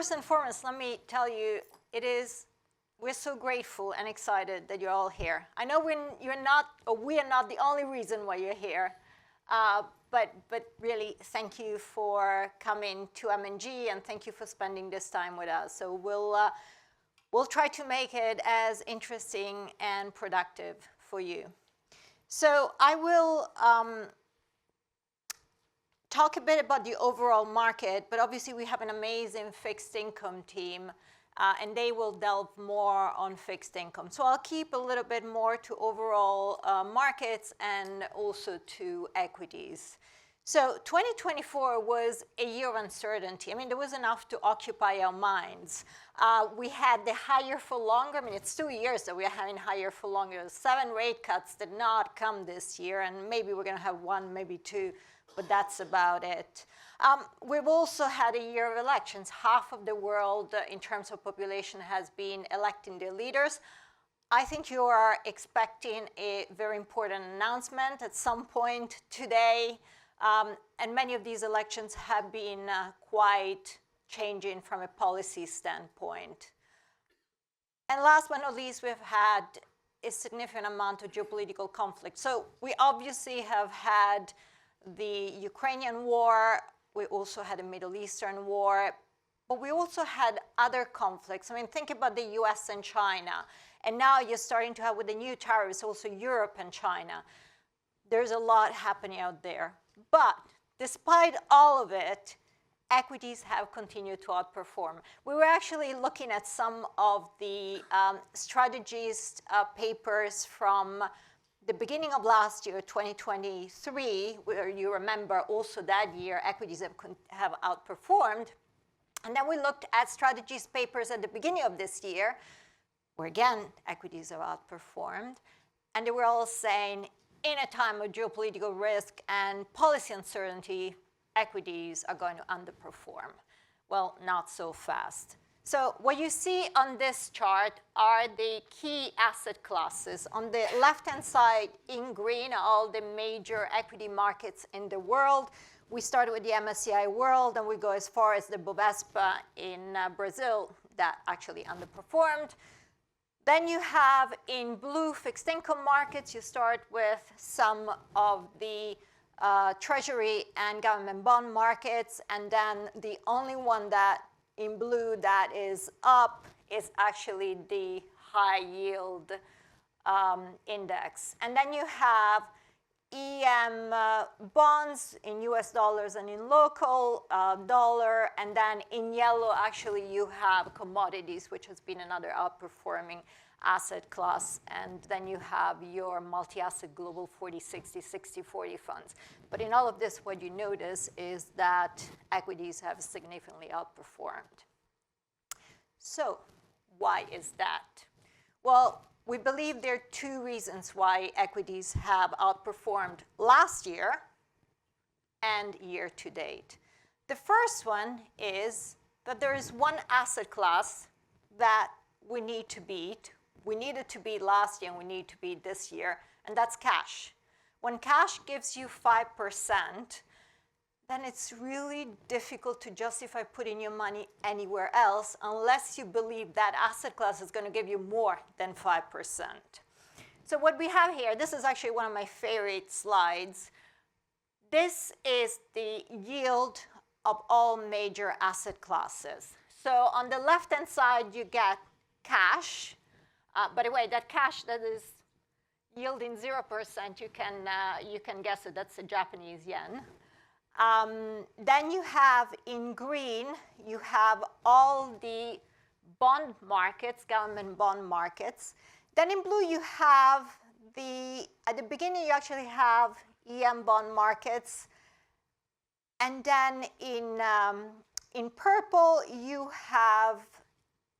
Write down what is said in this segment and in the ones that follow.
first and foremost, let me tell you, we're so grateful and excited that you're all here. I know we are not the only reason why you're here, but really thank you for coming to M&G and thank you for spending this time with us. So we'll try to make it as interesting and productive for you. So I will talk a bit about the overall market, but obviously we have an amazing fixed income team, and they will delve more on fixed income. So I'll keep a little bit more to overall markets and also to equities. So 2024 was a year of uncertainty. I mean, there was enough to occupy our minds. We had the higher for longer. I mean, it's 2 years that we are having higher for longer. 7 rate cuts did not come this year, and maybe we're going to have 1, maybe 2, but that's about it. We've also had a year of elections. Half of the world, in terms of population, has been electing their leaders. I think you are expecting a very important announcement at some point today. And many of these elections have been quite changing from a policy standpoint. And last but not least, we've had a significant amount of geopolitical conflict. So we obviously have had the Ukrainian war. We also had a Middle Eastern war. But we also had other conflicts. I mean, think about the US and China. And now you're starting to have, with the new tariffs, also Europe and China. There's a lot happening out there. But despite all of it, equities have continued to outperform. We were actually looking at some of the strategist papers from the beginning of last year, 2023, where you remember also that year equities have outperformed. And then we looked at strategist papers at the beginning of this year, where again, equities have outperformed. And they were all saying, in a time of geopolitical risk and policy uncertainty, equities are going to underperform. Well, not so fast. So what you see on this chart are the key asset classes. On the left-hand side, in green, are all the major equity markets in the world. We started with the MSCI World, and we go as far as the Bovespa in Brazil that actually underperformed. Then you have in blue fixed income markets, you start with some of the treasury and government bond markets, and then the only one that in blue that is up is actually the high yield index. And then you have EM bonds in US dollars and in local dollar, and then in yellow actually you have commodities, which has been another outperforming asset class, and then you have your multi-asset global 40-60, 60-40 funds. But in all of this, what you notice is that equities have significantly outperformed. So why is that? Well, we believe there are 2 reasons why equities have outperformed last year and year to date. The first one is that there is one asset class that we need to beat. We needed to beat last year and we need to beat this year, and that's cash. When cash gives you 5%, then it's really difficult to justify putting your money anywhere else unless you believe that asset class is going to give you more than 5%. So what we have here, this is actually one of my favorite slides. This is the yield of all major asset classes. So on the left-hand side, you get cash. By the way, that cash that is yielding 0%, you can guess it, that's the Japanese yen. Then you have in green, you have all the bond markets, government bond markets. Then in blue, you have at the beginning, you actually have EM bond markets. And then in purple, you have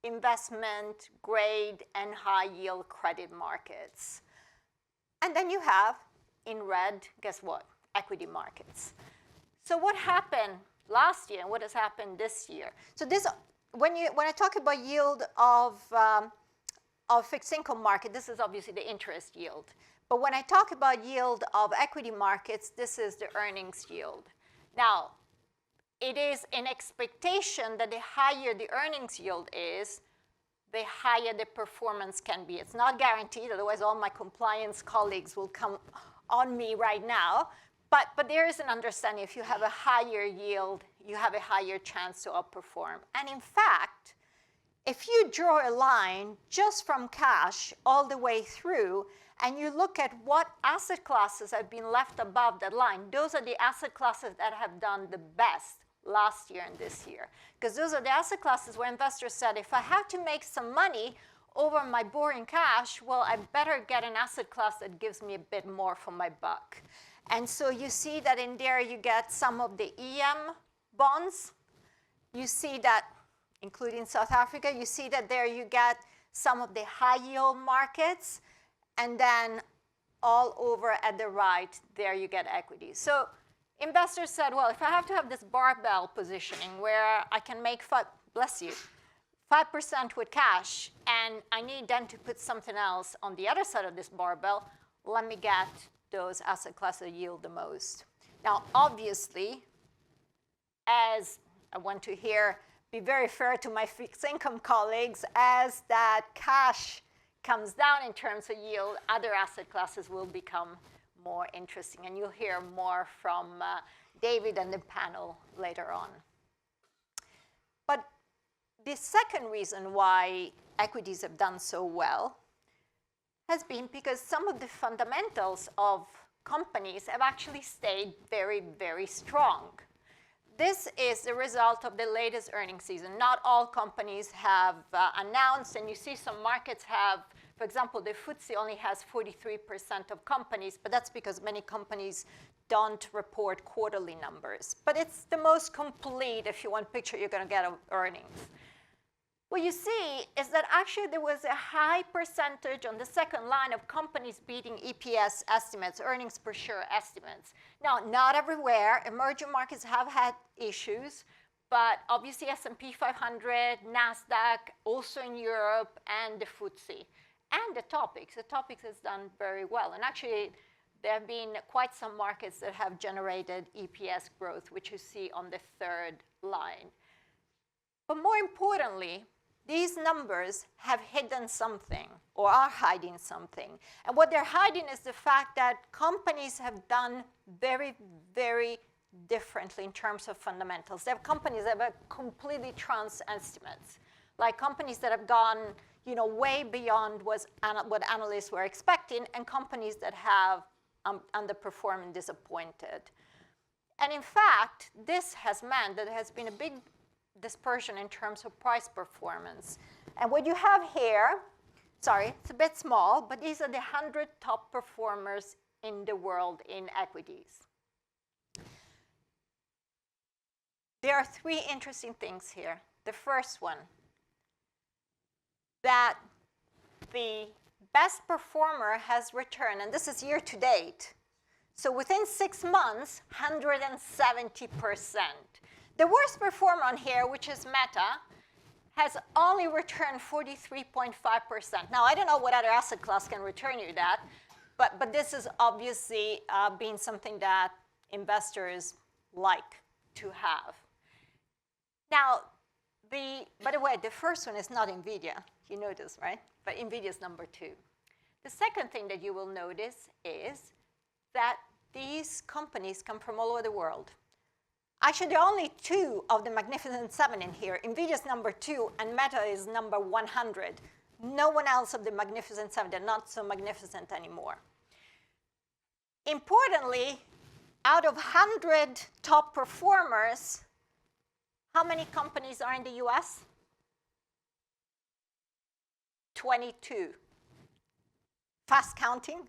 investment grade and high yield credit markets. And then you have, in red, guess what? Equity markets. So what happened last year and what has happened this year? So this, when I talk about yield of fixed income market, this is obviously the interest yield. But when I talk about yield of equity markets, this is the earnings yield. Now, it is an expectation that the higher the earnings yield is, the higher the performance can be. It's not guaranteed, otherwise all my compliance colleagues will come on me right now. But there is an understanding if you have a higher yield, you have a higher chance to outperform. And in fact, if you draw a line just from cash all the way through, and you look at what asset classes have been left above that line, those are the asset classes that have done the best last year and this year. Because those are the asset classes where investors said, if I have to make some money over my boring cash, well, I better get an asset class that gives me a bit more for my buck. And so you see that in there you get some of the EM bonds. You see that, including South Africa, you see that there you get some of the high yield markets. And then all over at the right, there you get equities. So investors said, well, if I have to have this barbell positioning where I can make, bless you, 5% with cash, and I need then to put something else on the other side of this barbell, let me get those asset classes that yield the most. Now, obviously, as I want to here be very fair to my fixed income colleagues, as that cash comes down in terms of yield, other asset classes will become more interesting. And you'll hear more from David and the panel later on. But the second reason why equities have done so well has been because some of the fundamentals of companies have actually stayed very, very strong. This is the result of the latest earnings season. Not all companies have announced, and you see some markets have, for example, the FTSE only has 43% of companies, but that's because many companies don't report quarterly numbers. But it's the most complete, if you want picture, you're going to get of earnings. What you see is that actually there was a high percentage on the second line of companies beating EPS estimates, earnings per share estimates. Now, not everywhere. Emerging markets have had issues, but obviously S&P 500, NASDAQ, also in Europe, and the FTSE. And the Topics. The Topics has done very well. And actually, there have been quite some markets that have generated EPS growth, which you see on the third line. But more importantly, these numbers have hidden something or are hiding something. And what they're hiding is the fact that companies have done very, very differently in terms of fundamentals. There are companies that have completely trans estimates, like companies that have gone way beyond what analysts were expecting, and companies that have underperformed and disappointed. And in fact, this has meant that there has been a big dispersion in terms of price performance. And what you have here, sorry, it's a bit small, but these are the 100 top performers in the world in equities. There are three interesting things here. The first one, that the best performer has returned, and this is year to date. So within 6 months, 170%. The worst performer on here, which is Meta, has only returned 43.5%. Now, I don't know what other asset class can return you that, but this is obviously being something that investors like to have. Now, by the way, the first one is not NVIDIA. You know this, right? But NVIDIA is number 2. The second thing that you will notice is that these companies come from all over the world. Actually, there are only 2 of the Magnificent 7 in here. NVIDIA is number 2, and Meta is number 100. No one else of the Magnificent 7, they're not so magnificent anymore. Importantly, out of 100 top performers, how many companies are in the US? 22. Fast counting.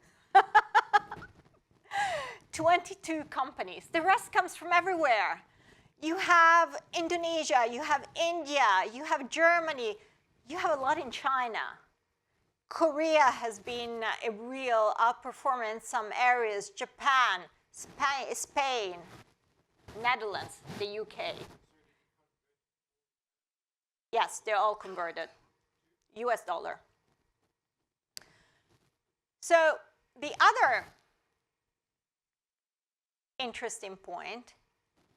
22 companies. The rest comes from everywhere. You have Indonesia, you have India, you have Germany, you have a lot in China. Korea has been a real outperformer in some areas. Japan, Spain, Netherlands, the UK. Yes, they're all converted. US dollar. So the other interesting point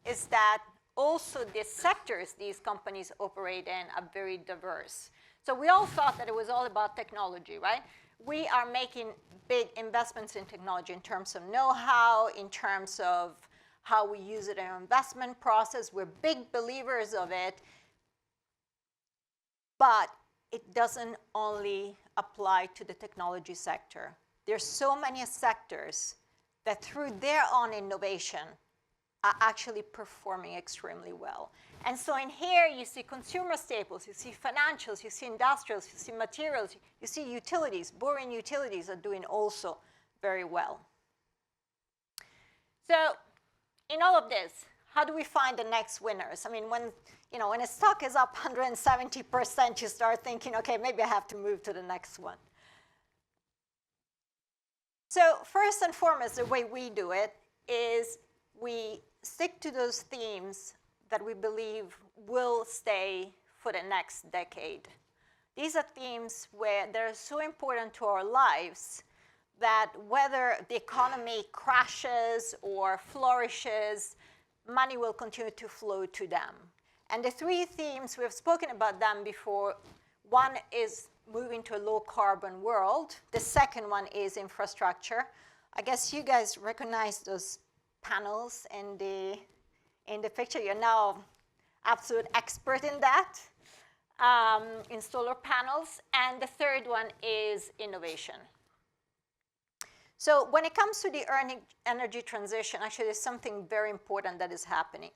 is that also the sectors these companies operate in are very diverse. So we all thought that it was all about technology, right? We are making big investments in technology in terms of know-how, in terms of how we use it in our investment process. We're big believers of it. But it doesn't only apply to the technology sector. There's so many sectors that through their own innovation are actually performing extremely well. And so in here, you see consumer staples, you see financials, you see industrials, you see materials, you see utilities. Boring utilities are doing also very well. So in all of this, how do we find the next winners? I mean, when a stock is up 170%, you start thinking, okay, maybe I have to move to the next one. So first and foremost, the way we do it is we stick to those themes that we believe will stay for the next decade. These are themes where they're so important to our lives that whether the economy crashes or flourishes, money will continue to flow to them. And the three themes, we've spoken about them before. One is moving to a low-carbon world. The second one is infrastructure. I guess you guys recognize those panels in the picture. You're now absolute expert in that, in solar panels. And the third one is innovation. So when it comes to the energy transition, actually there's something very important that is happening.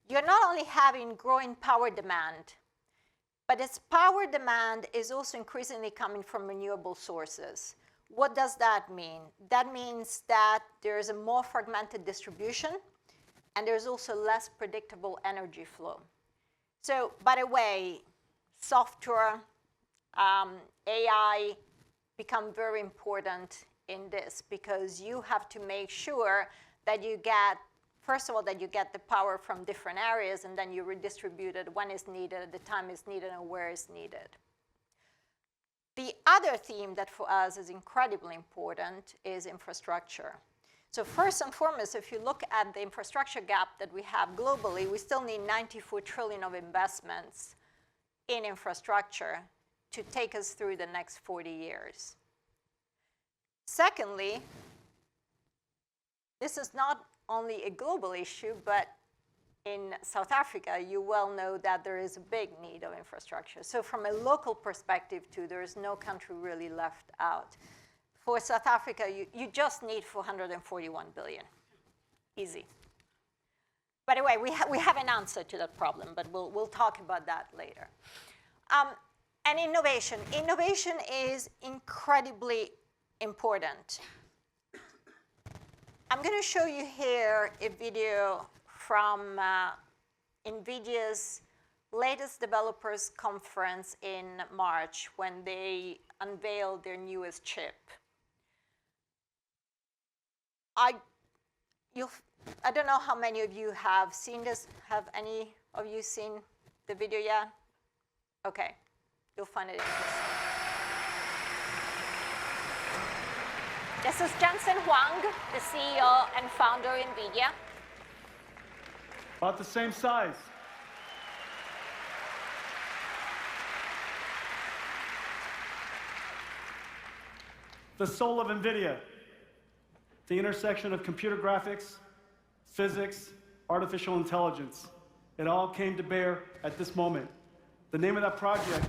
You're not only having growing power demand, but this power demand is also increasingly coming from renewable sources. What does that mean? That means that there's a more fragmented distribution, and there's also less predictable energy flow. So, by the way, software, AI become very important in this because you have to make sure that you get, first of all, that you get the power from different areas, and then you redistribute it when it's needed, at the time it's needed, and where it's needed. The other theme that for us is incredibly important is infrastructure. So first and foremost, if you look at the infrastructure gap that we have globally, we still need 94 trillion of investments in infrastructure to take us through the next 40 years. Secondly, this is not only a global issue, but in South Africa, you well know that there is a big need of infrastructure. So from a local perspective, too, there is no country really left out. For South Africa, you just need 441 billion. Easy. By the way, we have an answer to that problem, but we'll talk about that later. And innovation. Innovation is incredibly important. I'm going to show you here a video from NVIDIA's latest developers conference in March when they unveiled their newest chip. I don't know how many of you have seen this. Have any of you seen the video yet? Okay, you'll find it interesting. This is Jensen Huang, the CEO and founder of NVIDIA. About the same size. The soul of NVIDIA, the intersection of computer graphics, physics, artificial intelligence. It all came to bear at this moment. The name of that project,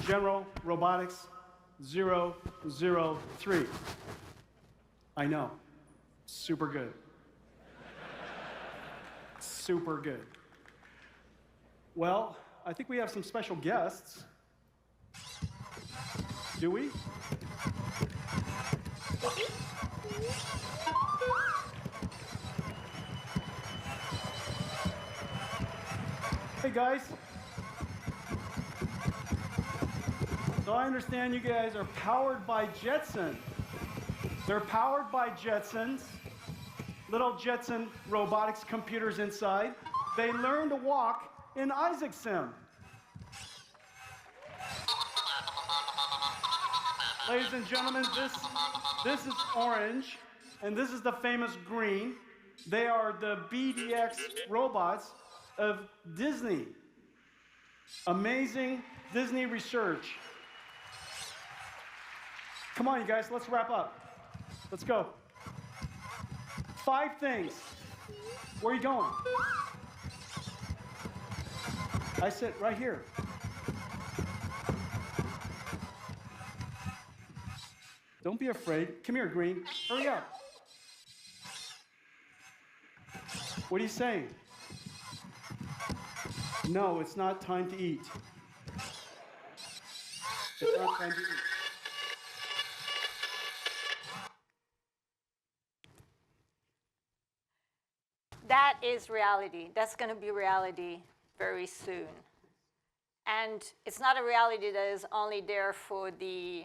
General Robotics 003. I know, super good. Super good. Well, I think we have some special guests. Do we? Hey guys. So I understand you guys are powered by Jetson. They're powered by Jetsons. Little Jetson robotics computers inside. They learn to walk in Isaac Sim. Ladies and gentlemen, this is orange, and this is the famous green. They are the BDX robots. of Disney. Amazing Disney research. Come on, you guys, let's wrap up. Let's go. 5 things. Where are you going? I sit right here. Don't be afraid. Come here, Green. Hurry up. What are you saying? No, it's not time to eat. It's not time to eat. That is reality. That's going to be reality very soon. And it's not a reality that is only there for the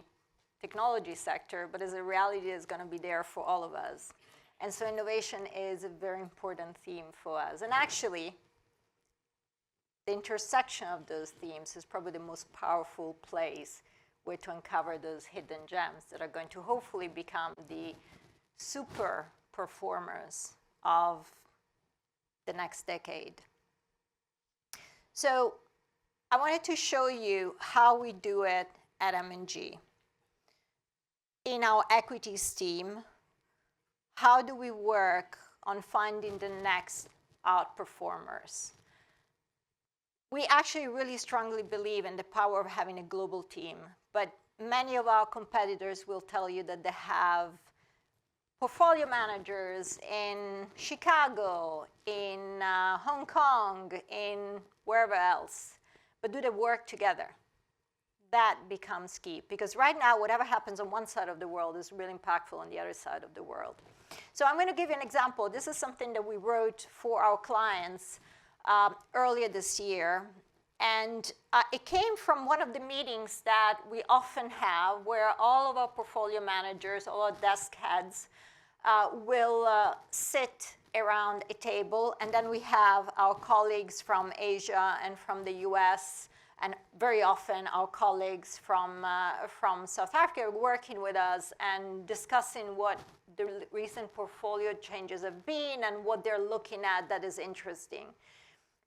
technology sector, but is a reality that is going to be there for all of us. And so innovation is a very important theme for us. And actually, the intersection of those themes is probably the most powerful place where to uncover those hidden gems that are going to hopefully become the super performers of the next decade. So I wanted to show you how we do it at M&G. In our equities team, how do we work on finding the next outperformers? We actually really strongly believe in the power of having a global team, but many of our competitors will tell you that they have portfolio managers in Chicago, in Hong Kong, in wherever else. But do they work together? That becomes key, because right now, whatever happens on one side of the world is really impactful on the other side of the world. So I'm going to give you an example. This is something that we wrote for our clients earlier this year. And it came from one of the meetings that we often have where all of our portfolio managers, all our desk heads, will sit around a table. And then we have our colleagues from Asia and from the US, and very often our colleagues from South Africa working with us and discussing what the recent portfolio changes have been and what they're looking at that is interesting.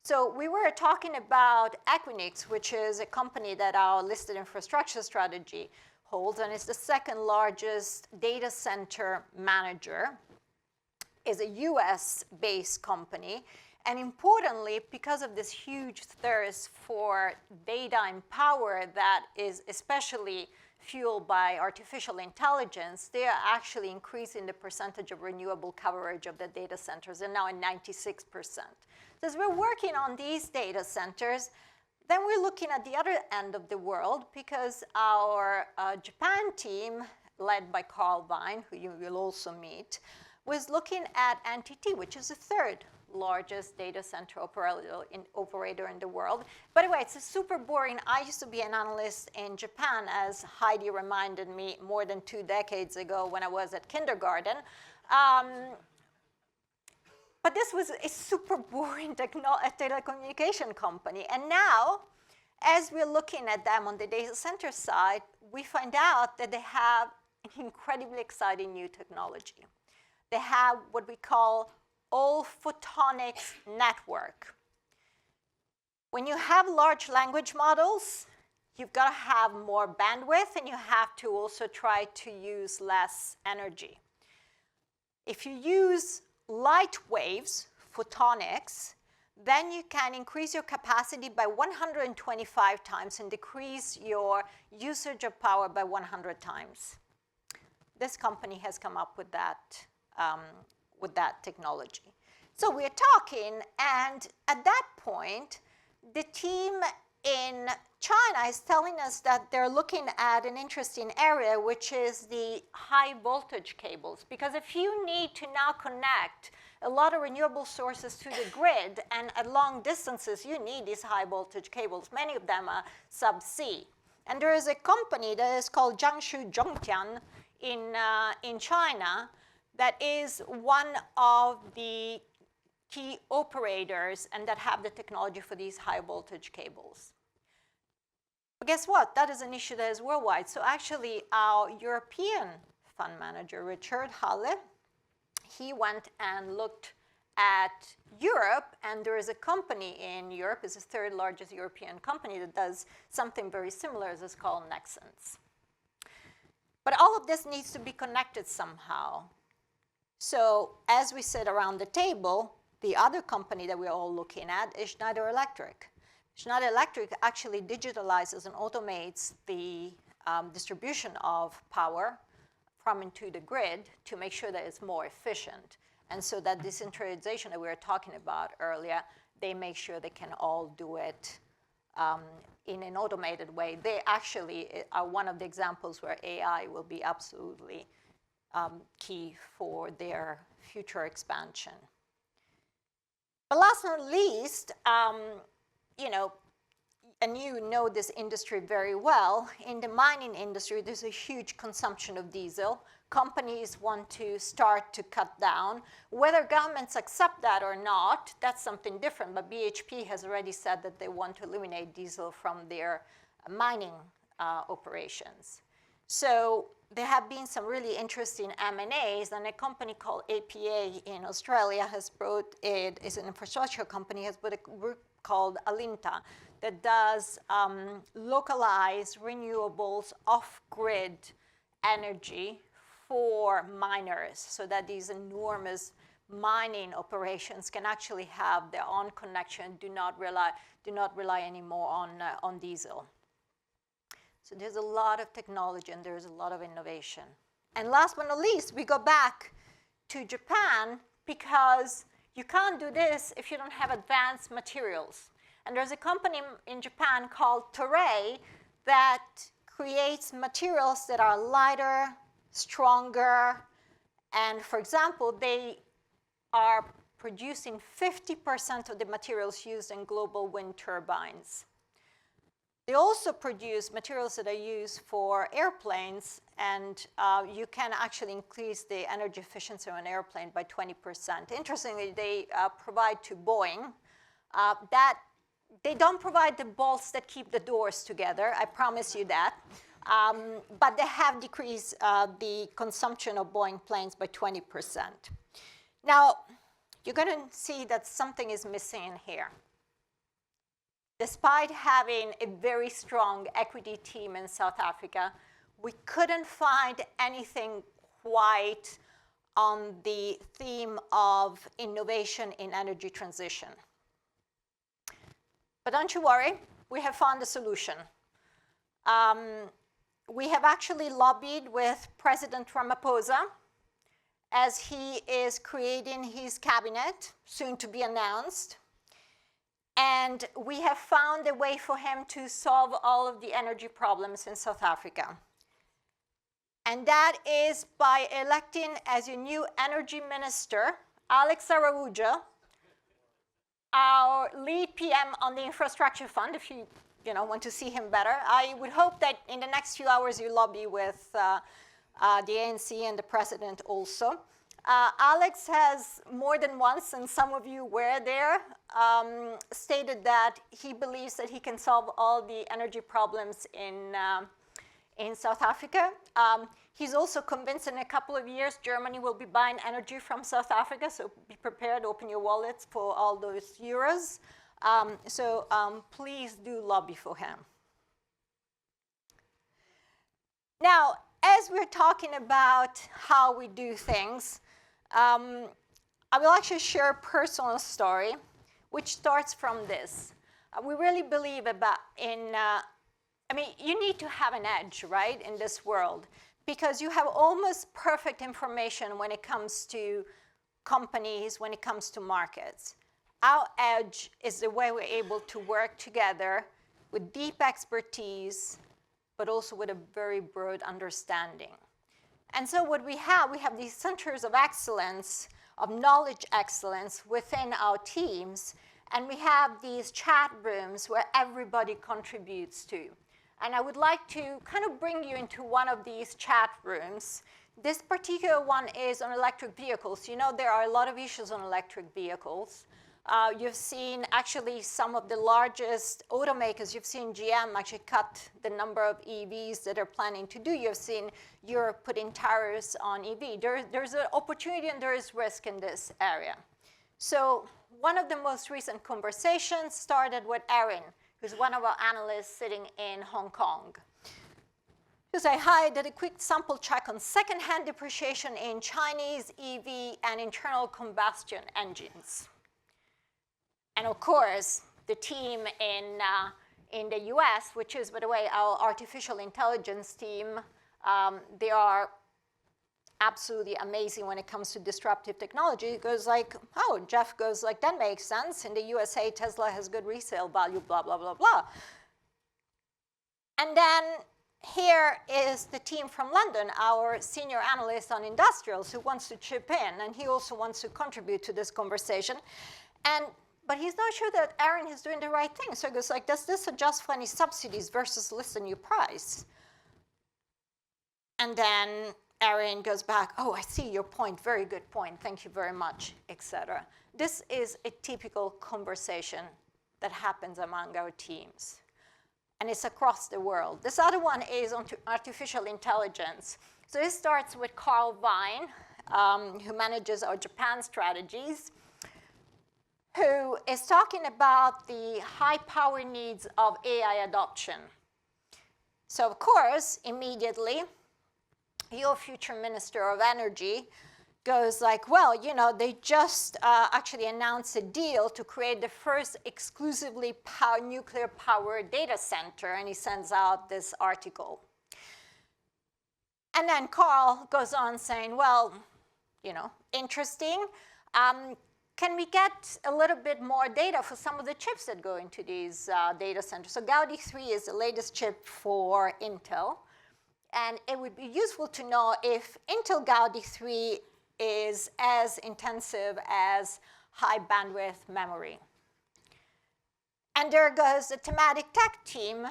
So we were talking about Equinix, which is a company that our listed infrastructure strategy holds, and it's the second largest data center manager. Is a US-based company. And importantly, because of this huge thirst for data and power that is especially fueled by artificial intelligence, they are actually increasing the percentage of renewable coverage of the data centers, and now at 96%. So as we're working on these data centers, then we're looking at the other end of the world, because our Japan team, led by Carl Vine, who you will also meet, was looking at NTT, which is the third largest data center operator in the world. By the way, it's a super boring. I used to be an analyst in Japan, as Heidi reminded me more than 2 decades ago when I was at kindergarten. But this was a super boring telecommunication company. And now, as we're looking at them on the data center side, we find out that they have an incredibly exciting new technology. They have what we call all photonics network. When you have large language models, you've got to have more bandwidth, and you have to also try to use less energy. If you use light waves, photonics, then you can increase your capacity by 125 times and decrease your usage of power by 100 times. This company has come up with that technology. So we're talking, and at that point, the team in China is telling us that they're looking at an interesting area, which is the high voltage cables. Because if you need to now connect a lot of renewable sources to the grid, and at long distances, you need these high voltage cables. Many of them are subsea. And there is a company that is called Jiangsu Zhongtian in China that is one of the key operators and that have the technology for these high voltage cables. But guess what? That is an issue that is worldwide. So actually, our European fund manager, Richard Halle, he went and looked at Europe, and there is a company in Europe, it's the third largest European company that does something very similar. It's called Nexans. But all of this needs to be connected somehow. So as we sit around the table, the other company that we're all looking at is Schneider Electric. Schneider Electric actually digitalizes and automates the distribution of power from into the grid to make sure that it's more efficient. And so that decentralization that we were talking about earlier, they make sure they can all do it in an automated way. They actually are one of the examples where AI will be absolutely key for their future expansion. But last but not least, you know, and you know this industry very well, in the mining industry, there's a huge consumption of diesel. Companies want to start to cut down. Whether governments accept that or not, that's something different. But BHP has already said that they want to eliminate diesel from their mining operations. So there have been some really interesting M&As, and a company called APA in Australia has brought it, is an infrastructure company, has brought a group called Alinta that does localized renewables off-grid energy for miners, so that these enormous mining operations can actually have their own connection, do not rely anymore on diesel. So there's a lot of technology and there's a lot of innovation. And last but not least, we go back to Japan because you can't do this if you don't have advanced materials. And there's a company in Japan called Toray that creates materials that are lighter, stronger, and for example, they are producing 50% of the materials used in global wind turbines. They also produce materials that are used for airplanes, and you can actually increase the energy efficiency of an airplane by 20%. Interestingly, they provide to Boeing that they don't provide the bolts that keep the doors together, I promise you that, but they have decreased the consumption of Boeing planes by 20%. Now, you're going to see that something is missing in here. Despite having a very strong equity team in South Africa, we couldn't find anything quite on the theme of innovation in energy transition. But don't you worry, we have found a solution. We have actually lobbied with President Ramaphosa as he is creating his cabinet, soon to be announced. And we have found a way for him to solve all of the energy problems in South Africa. And that is by electing as your new energy minister, Alex Araujo, our lead PM on the infrastructure fund, if you want to see him better. I would hope that in the next few hours you lobby with the ANC and the president also. Alex has more than once, and some of you were there, stated that he believes that he can solve all the energy problems in South Africa. He's also convinced in a couple of years Germany will be buying energy from South Africa, so be prepared, open your wallets for all those euros. So please do lobby for him. Now, as we're talking about how we do things, I will actually share a personal story, which starts from this. We really believe you need to have an edge, right, in this world, because you have almost perfect information when it comes to companies, when it comes to markets. Our edge is the way we're able to work together with deep expertise, but also with a very broad understanding. And so what we have these centers of excellence, of knowledge excellence within our teams, and we have these chat rooms where everybody contributes to. And I would like to kind of bring you into one of these chat rooms. This particular one is on electric vehicles. You know, there are a lot of issues on electric vehicles. You've seen actually some of the largest automakers. You've seen GM actually cut the number of EVs that they're planning to do. You've seen Europe putting tariffs on EV. There's an opportunity and there is risk in this area. So one of the most recent conversations started with Erin, who's one of our analysts sitting in Hong Kong. She said, hi, did a quick sample check on second-hand depreciation in Chinese EV and internal combustion engines. And of course, the team in the US, which is, by the way, our artificial intelligence team, they are absolutely amazing when it comes to disruptive technology. It goes like, oh, Jeff goes like, that makes sense. In the USA, Tesla has good resale value, blah, blah, blah, blah. And then here is the team from London, our senior analyst on industrials, who wants to chip in, and he also wants to contribute to this conversation. But he's not sure that Erin is doing the right thing. So he goes like, does this adjust for any subsidies versus list a new price? And then Erin goes back, oh, I see your point, very good point, thank you very much, etc. This is a typical conversation that happens among our teams. And it's across the world. This other one is on artificial intelligence. So this starts with Carl Vine, who manages our Japan strategies, who is talking about the high power needs of AI adoption. So of course, immediately, your future Minister of Energy goes like, well, you know, they just actually announced a deal to create the first exclusively nuclear-powered data center, and he sends out this article. And then Carl goes on saying, well, you know, interesting. Can we get a little bit more data for some of the chips that go into these data centers? So Gaudi 3 is the latest chip for Intel. And it would be useful to know if Intel Gaudi 3 is as intensive as high bandwidth memory. And there goes the Thematic tech team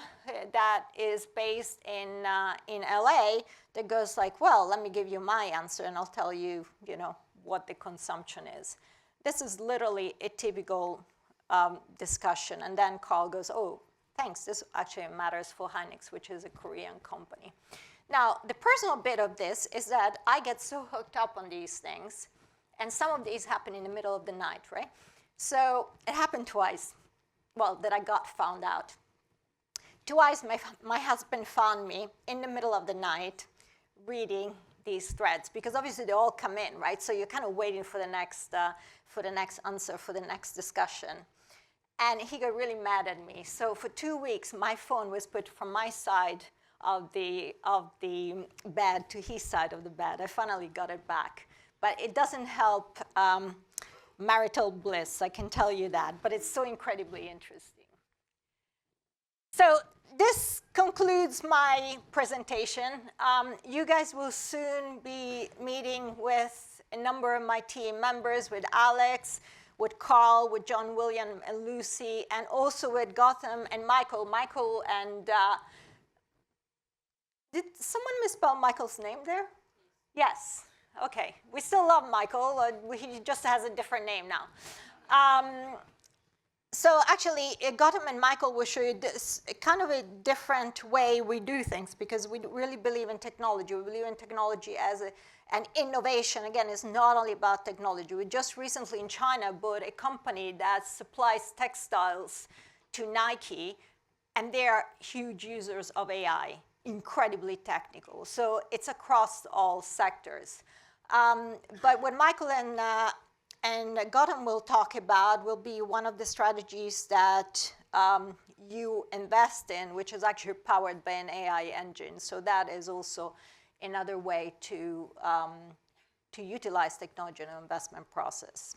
that is based in LA that goes like, well, let me give you my answer and I'll tell you, you know, what the consumption is. This is literally a typical discussion. And then Carl goes, oh, thanks, this actually matters for Hynix, which is a Korean company. Now, the personal bit of this is that I get so hooked up on these things, and some of these happen in the middle of the night, right? So it happened twice, well, that I got found out. Twice, my husband found me in the middle of the night reading these threads, because obviously they all come in, right? So you're kind of waiting for the next answer, for the next discussion. And he got really mad at me. So for 2 weeks, my phone was put from my side of the bed to his side of the bed. I finally got it back. But it doesn't help marital bliss, I can tell you that. But it's so incredibly interesting. So this concludes my presentation. You guys will soon be meeting with a number of my team members, with Alex, with Carl, with John William and Lucy, and also with Gotham and Michael. Michael and did someone misspell Michael's name there? Yes. Okay. We still love Michael. He just has a different name now. So actually, Gotham and Michael will show you this kind of a different way we do things, because we really believe in technology. We believe in technology as an innovation. Again, it's not only about technology. We just recently in China bought a company that supplies textiles to Nike, and they are huge users of AI, incredibly technical. So it's across all sectors. But what Michael and Gotham will talk about will be one of the strategies that you invest in, which is actually powered by an AI engine. So that is also another way to utilize technology in an investment process.